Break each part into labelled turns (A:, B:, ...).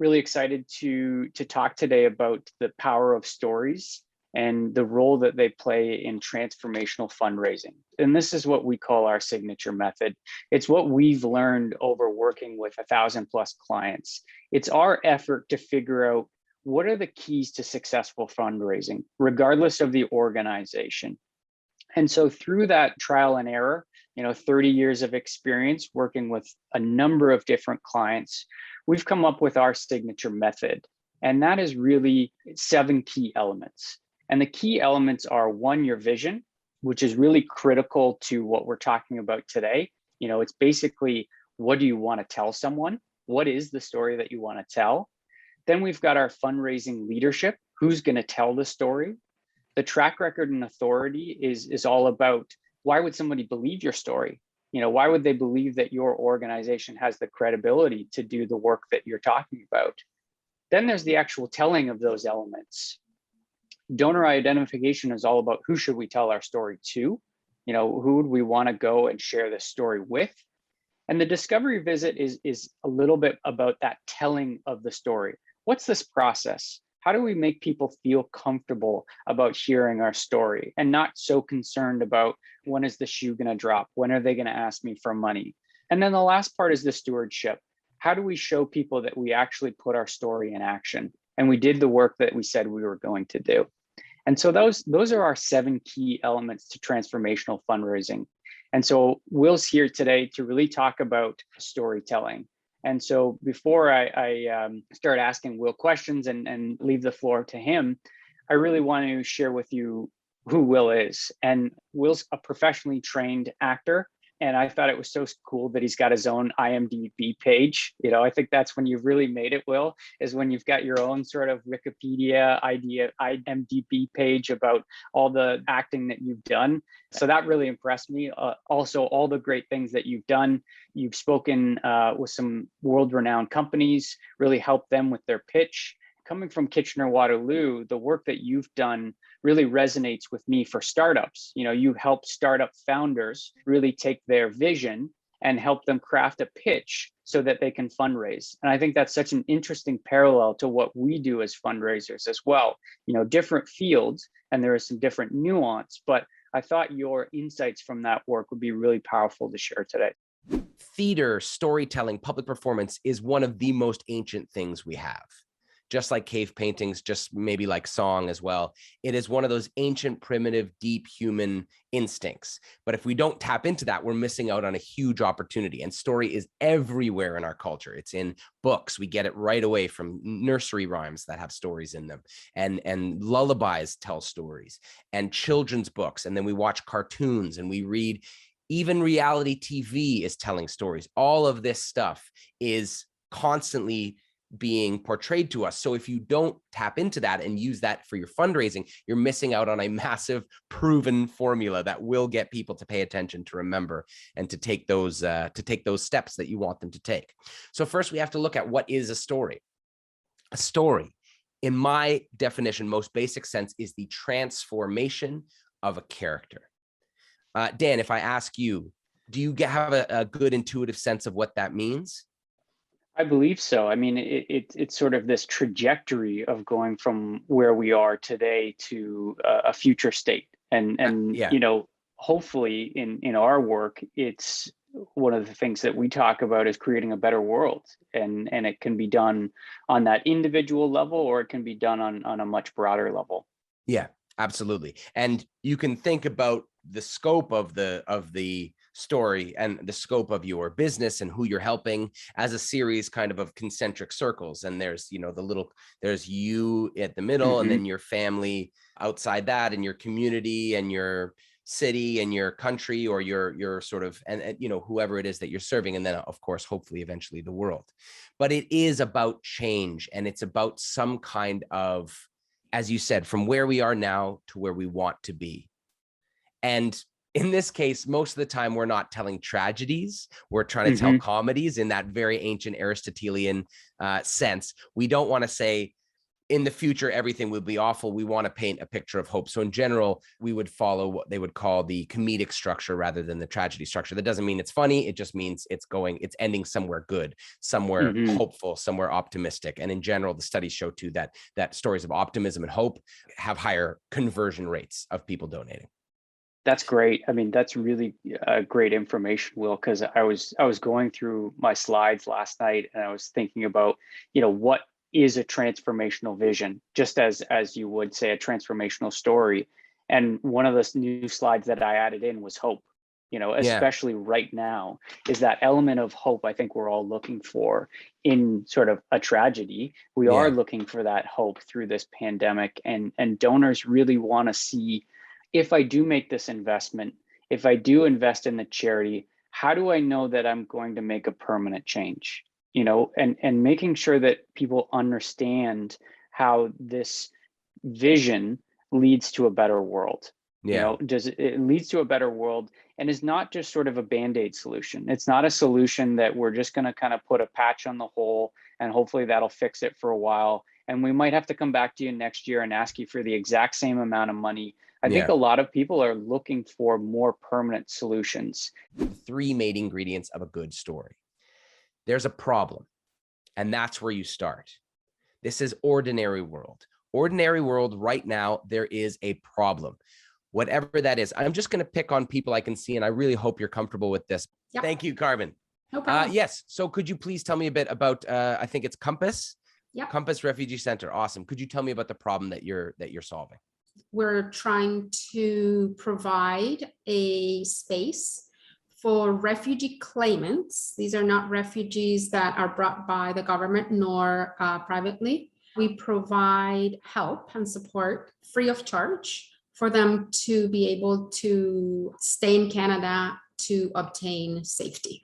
A: Really excited to talk today about the power of stories and the role that they play in transformational fundraising. And this is what we call our signature method. It's what we've learned over working with 1,000+ clients. It's our effort to figure out what are the keys to successful fundraising, regardless of the organization. And so through that trial and error, 30 years of experience working with a number of different clients, we've come up with our signature method. And that is really 7 key elements. And the key elements are 1, your vision, which is really critical to what we're talking about today. It's basically, what do you want to tell someone? What is the story that you want to tell? Then we've got our fundraising leadership. Who's going to tell the story? The track record and authority is all about, why would somebody believe your story? Why would they believe that your organization has the credibility to do the work that you're talking about? Then there's the actual telling of those elements. Donor identification is all about, who should we tell our story to? Who would we want to go and share this story with? And the discovery visit is a little bit about that telling of the story. What's this process? How do we make people feel comfortable about hearing our story and not so concerned about, when is the shoe going to drop? When are they going to ask me for money? And then the last part is the stewardship. How do we show people that we actually put our story in action and we did the work that we said we were going to do? And so those are our 7 key elements to transformational fundraising. And so Will's here today to really talk about storytelling. And so before I start asking Will questions and leave the floor to him, I really want to share with you who Will is. And Will's a professionally trained actor. And I thought it was so cool that he's got his own IMDb page. I think that's when you've really made it, Will, is when you've got your own sort of Wikipedia IMDb page about all the acting that you've done. So that really impressed me. Also, all the great things that you've done. You've spoken with some world-renowned companies, really helped them with their pitch. Coming from Kitchener-Waterloo, the work that you've done really resonates with me for startups. You help startup founders really take their vision and help them craft a pitch so that they can fundraise. And I think that's such an interesting parallel to what we do as fundraisers as well. Different fields, and there is some different nuance, but I thought your insights from that work would be really powerful to share today.
B: Theater, storytelling, public performance is one of the most ancient things we have. Just like cave paintings, just maybe like song as well. It is one of those ancient, primitive, deep human instincts. But if we don't tap into that, we're missing out on a huge opportunity. And story is everywhere in our culture. It's in books. We get it right away from nursery rhymes that have stories in them. And lullabies tell stories, and children's books. And then we watch cartoons and we read. Even reality TV is telling stories. All of this stuff is constantly being portrayed to us. So if you don't tap into that and use that for your fundraising, you're missing out on a massive proven formula that will get people to pay attention, to remember, and to take those steps that you want them to take. So first we have to look at, what is a story? A story, in my definition, most basic sense, is the transformation of a character. Dan, if I ask you, do you have a good intuitive sense of what that means?
A: I believe so. I mean, it's sort of this trajectory of going from where we are today to a future state. And
B: yeah.
A: Hopefully in our work, it's one of the things that we talk about is creating a better world. And it can be done on that individual level, or it can be done on a much broader level.
B: Yeah, absolutely. And you can think about the scope of the story and the scope of your business and who you're helping as a series kind of concentric circles. And there's, there's you at the middle, and then your family outside that, and your community and your city and your country, or your sort of, and whoever it is that you're serving. And then of course, hopefully eventually the world. But it is about change, and it's about some kind of, as you said, from where we are now to where we want to be. And in this case, most of the time, we're not telling tragedies. We're trying to tell comedies in that very ancient Aristotelian sense. We don't want to say, in the future, everything would be awful. We want to paint a picture of hope. So in general, we would follow what they would call the comedic structure rather than the tragedy structure. That doesn't mean it's funny. It just means it's ending somewhere good, somewhere hopeful, somewhere optimistic. And in general, the studies show too that stories of optimism and hope have higher conversion rates of people donating.
A: That's great. I mean, that's really great information, Will, because I was going through my slides last night and I was thinking about, what is a transformational vision, just as you would say a transformational story. And one of the new slides that I added in was hope, especially right now, is that element of hope I think we're all looking for in sort of a tragedy. We are looking for that hope through this pandemic, and donors really want to see, if I do make this investment, if I do invest in the charity, how do I know that I'm going to make a permanent change? And making sure that people understand how this vision leads to a better world. It leads to a better world, and is not just sort of a band-aid solution. It's not a solution that we're just going to kind of put a patch on the hole and hopefully that'll fix it for a while. And we might have to come back to you next year and ask you for the exact same amount of money. I think a lot of people are looking for more permanent solutions.
B: The 3 main ingredients of a good story. There's a problem, and that's where you start. This is ordinary world. Ordinary world right now, there is a problem. Whatever that is. I'm just going to pick on people I can see, and I really hope you're comfortable with this. Yep. Thank you, Carmen.
C: No problem.
B: Yes. So could you please tell me a bit about, I think it's Compass?
C: Yep.
B: Compass Refugee Center. Awesome. Could you tell me about the problem that you're solving?
C: We're trying to provide a space for refugee claimants. These are not refugees that are brought by the government nor privately. We provide help and support free of charge for them to be able to stay in Canada to obtain safety.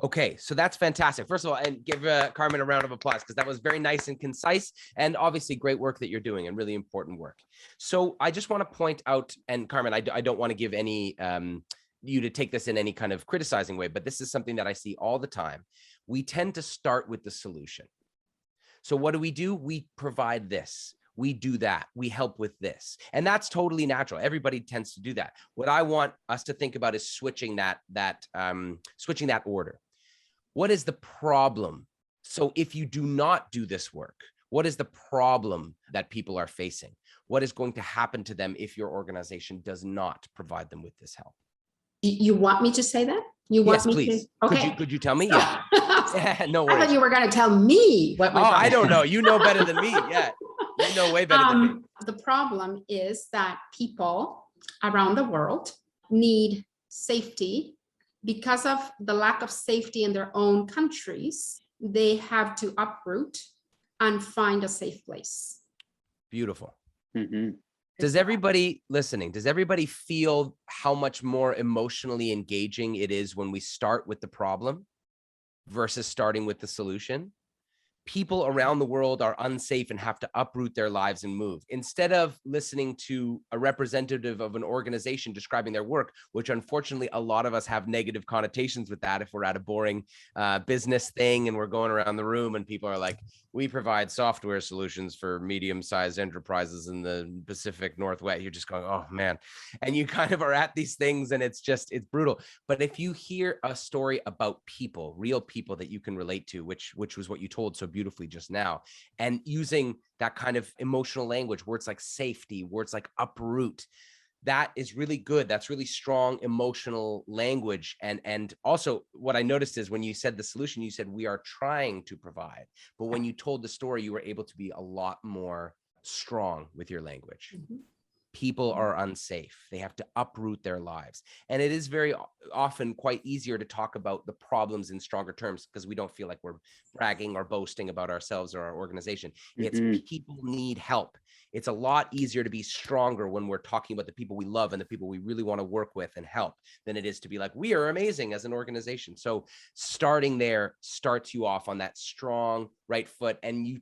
B: Okay, so that's fantastic. First of all, and give Carmen a round of applause, because that was very nice and concise, and obviously great work that you're doing, and really important work. So I just want to point out, and Carmen, I don't want to give any you to take this in any kind of criticizing way, but this is something that I see all the time. We tend to start with the solution. So what do? We provide this. We do that. We help with this. And that's totally natural. Everybody tends to do that. What I want us to think about is switching that order. What is the problem? So if you do not do this work, what is the problem that people are facing? What is going to happen to them if your organization does not provide them with this help?
C: You want me to say that?
B: Yes, please. Okay. Could you tell me? Yeah. No worries.
C: I thought you were going to tell me what.
B: I don't know. You know better than me. Yeah. You know way better than me.
C: The problem is that people around the world need safety. Because of the lack of safety in their own countries, they have to uproot and find a safe place.
B: Beautiful.
A: Mm-hmm.
B: Does everybody feel how much more emotionally engaging it is when we start with the problem versus starting with the solution? People around the world are unsafe and have to uproot their lives and move. Instead of listening to a representative of an organization describing their work, which unfortunately a lot of us have negative connotations with that if we're at a boring business thing and we're going around the room and people are like, we provide software solutions for medium-sized enterprises in the Pacific Northwest. You're just going, oh man. And you kind of are at these things and it's brutal. But if you hear a story about people, real people that you can relate to, which was what you told so beautifully just now, and using that kind of emotional language, words like safety, words like uproot, that is really good. That's really strong emotional language. And also what I noticed is when you said the solution, you said we are trying to provide, but when you told the story, you were able to be a lot more strong with your language. Mm-hmm. People are unsafe. They have to uproot their lives. And it is very often quite easier to talk about the problems in stronger terms because we don't feel like we're bragging or boasting about ourselves or our organization. Mm-hmm. It's people need help. It's a lot easier to be stronger when we're talking about the people we love and the people we really want to work with and help than it is to be like, we are amazing as an organization. So starting there starts you off on that strong right foot. And you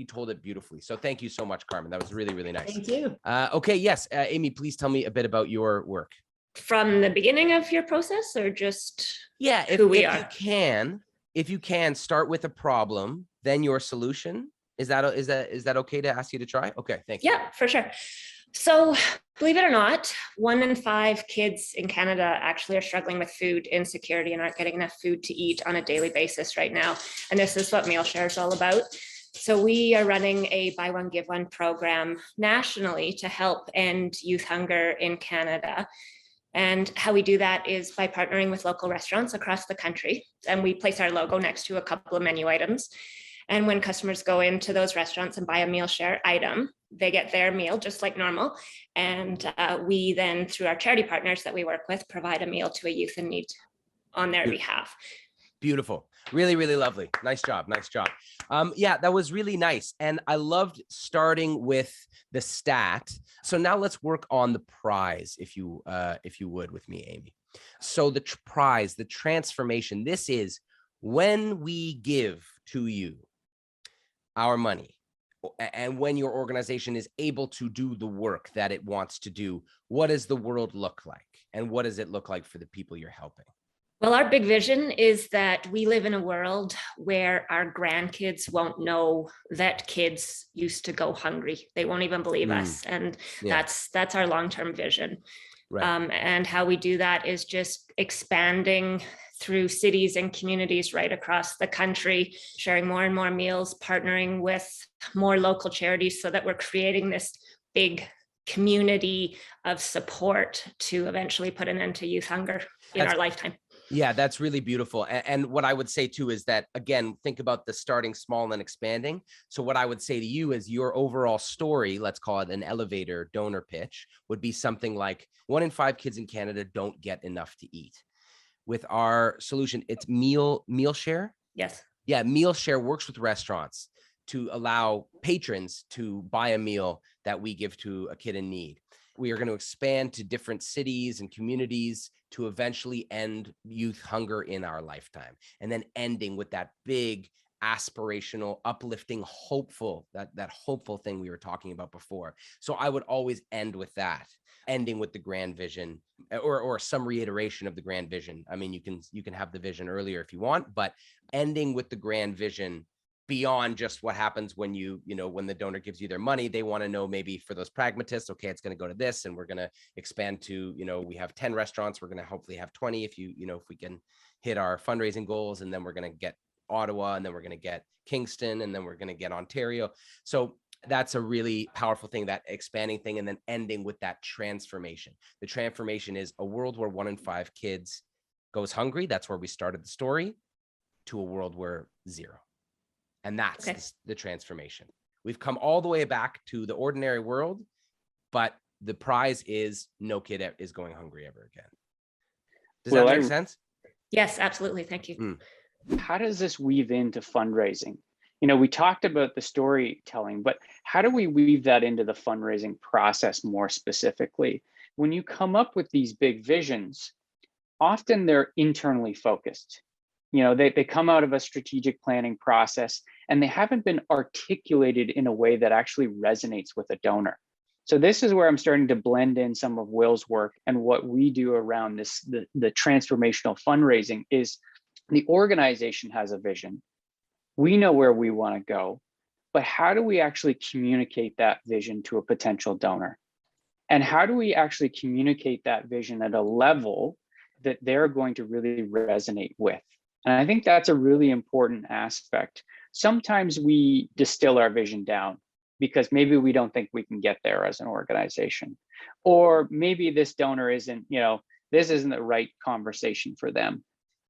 B: told it beautifully. So thank you so much, Carmen. That was really, really nice.
C: Thank you.
B: Okay. Yes. Amy, please tell me a bit about your work.
D: From the beginning of your process or just
B: if you can start with a problem, then your solution, Is that okay to ask you to try? Okay, thank you.
D: Yeah, for sure. So believe it or not, 1 in 5 kids in Canada actually are struggling with food insecurity and aren't getting enough food to eat on a daily basis right now. And this is what Meal Share is all about. So we are running a buy one, give one program nationally to help end youth hunger in Canada. And how we do that is by partnering with local restaurants across the country. And we place our logo next to a couple of menu items. And when customers go into those restaurants and buy a Meal Share item, they get their meal just like normal. And we then, through our charity partners that we work with, provide a meal to a youth in need on their behalf.
B: Beautiful. Really, really lovely. Nice job. Nice job. Yeah, that was really nice. And I loved starting with the stat. So now let's work on the prize, if you would, with me, Amy. So the prize, the transformation, this is when we give to you our money, and when your organization is able to do the work that it wants to do, what does the world look like? And what does it look like for the people you're helping?
D: Well, our big vision is that we live in a world where our grandkids won't know that kids used to go hungry. They won't even believe us. And that's our long-term vision. Right. And how we do that is just expanding through cities and communities right across the country, sharing more and more meals, partnering with more local charities so that we're creating this big community of support to eventually put an end to youth hunger in our lifetime.
B: Yeah, that's really beautiful. And what I would say too is that, again, think about the starting small and expanding. So what I would say to you is your overall story, let's call it an elevator donor pitch, would be something like 1 in 5 kids in Canada don't get enough to eat. With our solution, it's Meal Share.
D: Yes.
B: Yeah, Meal Share works with restaurants to allow patrons to buy a meal that we give to a kid in need. We are going to expand to different cities and communities to eventually end youth hunger in our lifetime. And then ending with that big aspirational, uplifting, hopeful, that hopeful thing we were talking about before. So I would always end with that, ending with the grand vision or some reiteration of the grand vision. I mean, you can have the vision earlier if you want, but ending with the grand vision beyond just what happens when when the donor gives you their money. They want to know, maybe for those pragmatists, okay, it's going to go to this, and we're going to expand to, we have 10 restaurants. We're going to hopefully have 20 if if we can hit our fundraising goals, and then we're going to get Ottawa, and then we're going to get Kingston, and then we're going to get Ontario. So that's a really powerful thing, that expanding thing, and then ending with that transformation. The transformation is a world where 1 in 5 kids goes hungry. That's where we started the story, to a world where 0. And that's the transformation. We've come all the way back to the ordinary world, but the prize is no kid is going hungry ever again. Does that make sense?
D: Yes, absolutely. Thank you.
A: How does this weave into fundraising? We talked about the storytelling, but how do we weave that into the fundraising process more specifically? When you come up with these big visions, often they're internally focused. They come out of a strategic planning process, and they haven't been articulated in a way that actually resonates with a donor. So this is where I'm starting to blend in some of Will's work, and what we do around this, the transformational fundraising is the organization has a vision. We know where we want to go, but how do we actually communicate that vision to a potential donor? And how do we actually communicate that vision at a level that they're going to really resonate with? And I think that's a really important aspect. Sometimes we distill our vision down because maybe we don't think we can get there as an organization, or maybe this donor isn't, this isn't the right conversation for them.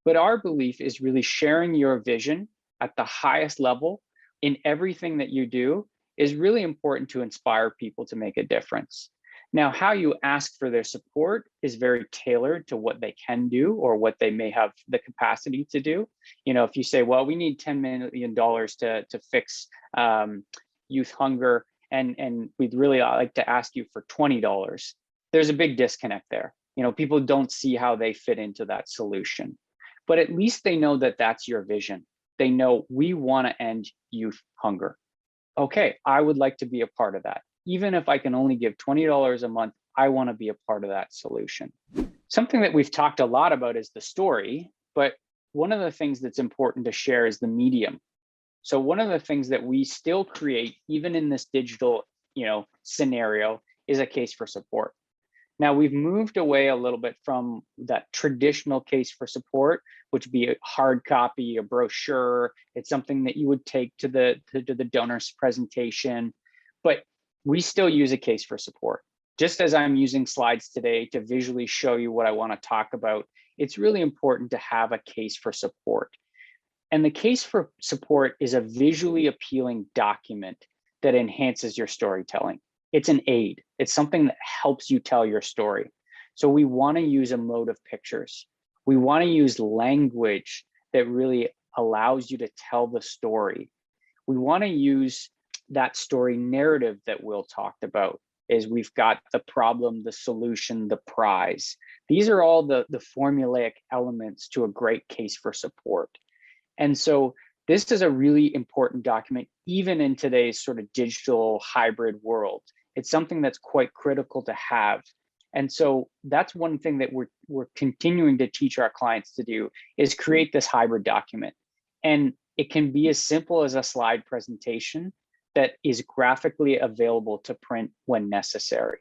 A: But our belief is really sharing your vision at the highest level in everything that you do is really important to inspire people to make a difference. Now, how you ask for their support is very tailored to what they can do or what they may have the capacity to do. If you say, well, we need $10 million to fix youth hunger, and we'd really like to ask you for $20, there's a big disconnect there. People don't see how they fit into that solution. But at least they know that that's your vision. They know we want to end youth hunger. Okay, I would like to be a part of that. Even if I can only give $20 a month, I want to be a part of that solution. Something that we've talked a lot about is the story, but one of the things that's important to share is the medium. So one of the things that we still create, even in this digital, scenario, is a case for support. Now we've moved away a little bit from that traditional case for support, which would be a hard copy, a brochure. It's something that you would take to the donor's presentation, but we still use a case for support. Just as I'm using slides today to visually show you what I want to talk about, it's really important to have a case for support. And the case for support is a visually appealing document that enhances your storytelling. It's an aid. It's something that helps you tell your story. So we want to use a mode of pictures. We want to use language that really allows you to tell the story. We want to use that story narrative that Will talked about, is we've got the problem, the solution, the prize. These are all the formulaic elements to a great case for support. And so this is a really important document, even in today's sort of digital hybrid world. It's something that's quite critical to have. And so that's one thing that we're continuing to teach our clients to do, is create this hybrid document. And it can be as simple as a slide presentation that is graphically available to print when necessary.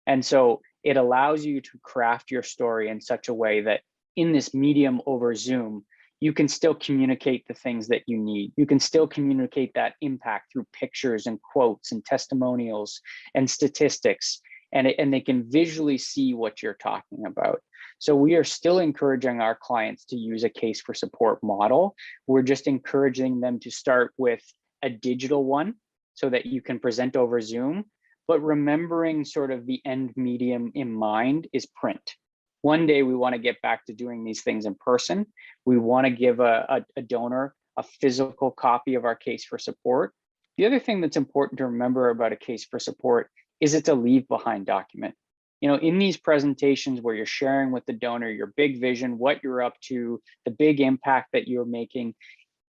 A: And so it allows you to craft your story in such a way that in this medium over Zoom, you can still communicate the things that you need. You can still communicate that impact through pictures and quotes and testimonials and statistics, and they can visually see what you're talking about. So we are still encouraging our clients to use a case for support model. We're just encouraging them to start with a digital one so that you can present over Zoom, but remembering sort of the end medium in mind is print. One day we want to get back to doing these things in person. We want to give a donor a physical copy of our case for support. The other thing that's important to remember about a case for support is it's a leave behind document. In these presentations where you're sharing with the donor your big vision, what you're up to, the big impact that you're making,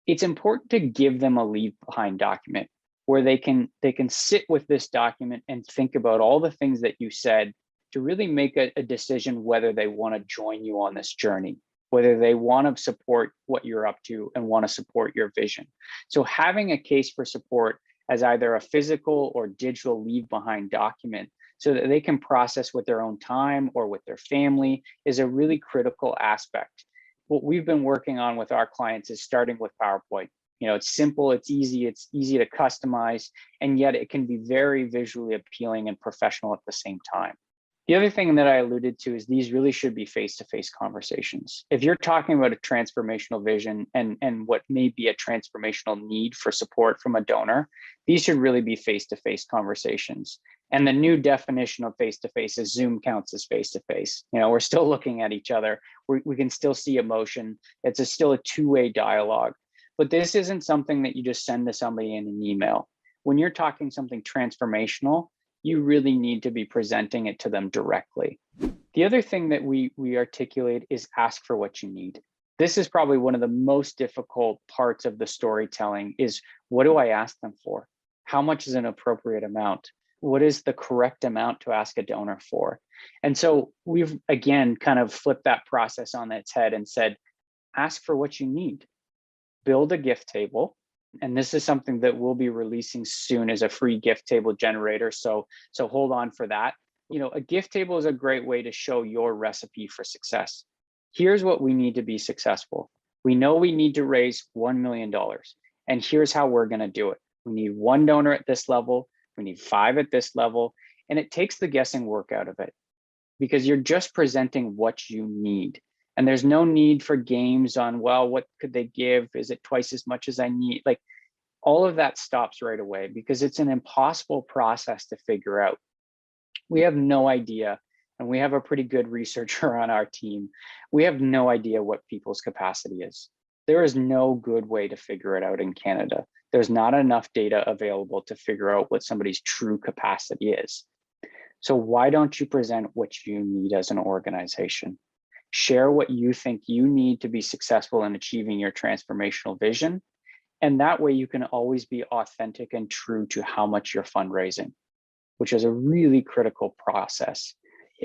A: it's important to give them a leave behind document where they can sit with this document and think about all the things that you said, to really make a decision whether they want to join you on this journey, whether they want to support what you're up to and want to support your vision. So having a case for support as either a physical or digital leave behind document so that they can process with their own time or with their family is a really critical aspect. What we've been working on with our clients is starting with PowerPoint. It's simple, it's easy to customize, and yet it can be very visually appealing and professional at the same time. The other thing that I alluded to is these really should be face-to-face conversations. If you're talking about a transformational vision and what may be a transformational need for support from a donor, these should really be face-to-face conversations. And the new definition of face-to-face is Zoom counts as face-to-face. We're still looking at each other. We can still see emotion. It's still a two-way dialogue. But this isn't something that you just send to somebody in an email. When you're talking something transformational, you really need to be presenting it to them directly. The other thing that we articulate is ask for what you need. This is probably one of the most difficult parts of the storytelling is, what do I ask them for? How much is an appropriate amount? What is the correct amount to ask a donor for? And so we've, again, kind of flipped that process on its head and said, ask for what you need. Build a gift table. And this is something that we'll be releasing soon as a free gift table generator. So hold on for that. A gift table is a great way to show your recipe for success. Here's what we need to be successful. We know we need to raise $1 million. And here's how we're going to do it. We need 1 donor at this level. We need 5 at this level. And it takes the guessing work out of it because you're just presenting what you need. And there's no need for games on, well, what could they give? Is it twice as much as I need? Like, all of that stops right away because it's an impossible process to figure out. We have no idea, and we have a pretty good researcher on our team. We have no idea what people's capacity is. There is no good way to figure it out in Canada. There's not enough data available to figure out what somebody's true capacity is. So why don't you present what you need as an organization? Share what you think you need to be successful in achieving your transformational vision. And that way you can always be authentic and true to how much you're fundraising, which is a really critical process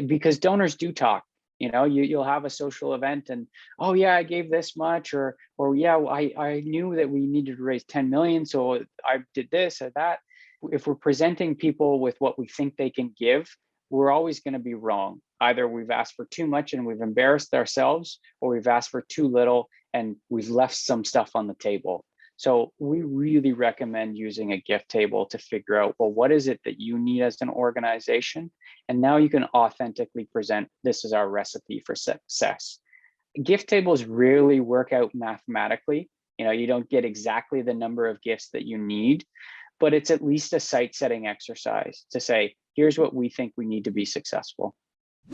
A: because donors do talk. You'll have a social event and, oh yeah, I gave this much, or yeah, I knew that we needed to raise 10 million, so I did this or that. If we're presenting people with what we think they can give, we're always going to be wrong. Either we've asked for too much and we've embarrassed ourselves, or we've asked for too little and we've left some stuff on the table. So we really recommend using a gift table to figure out, well, what is it that you need as an organization? And now you can authentically present, this is our recipe for success. Gift tables rarely work out mathematically. You don't get exactly the number of gifts that you need, but it's at least a site setting exercise to say, here's what we think we need to be successful.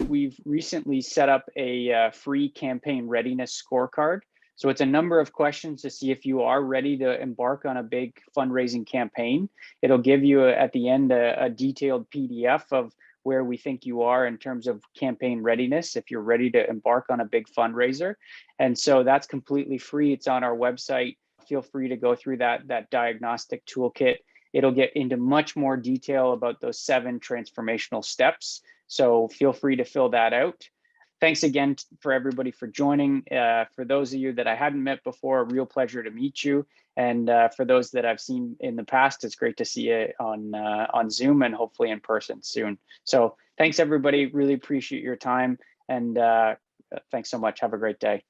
A: We've recently set up a free campaign readiness scorecard. So it's a number of questions to see if you are ready to embark on a big fundraising campaign. It'll give you at the end a detailed PDF of where we think you are in terms of campaign readiness, if you're ready to embark on a big fundraiser. And so that's completely free. It's on our website. Feel free to go through that diagnostic toolkit. It'll get into much more detail about those 7 transformational steps. So feel free to fill that out. Thanks again for everybody for joining. For those of you that I hadn't met before, a real pleasure to meet you. And for those that I've seen in the past, it's great to see you on Zoom and hopefully in person soon. So thanks everybody, really appreciate your time. And thanks so much. Have a great day.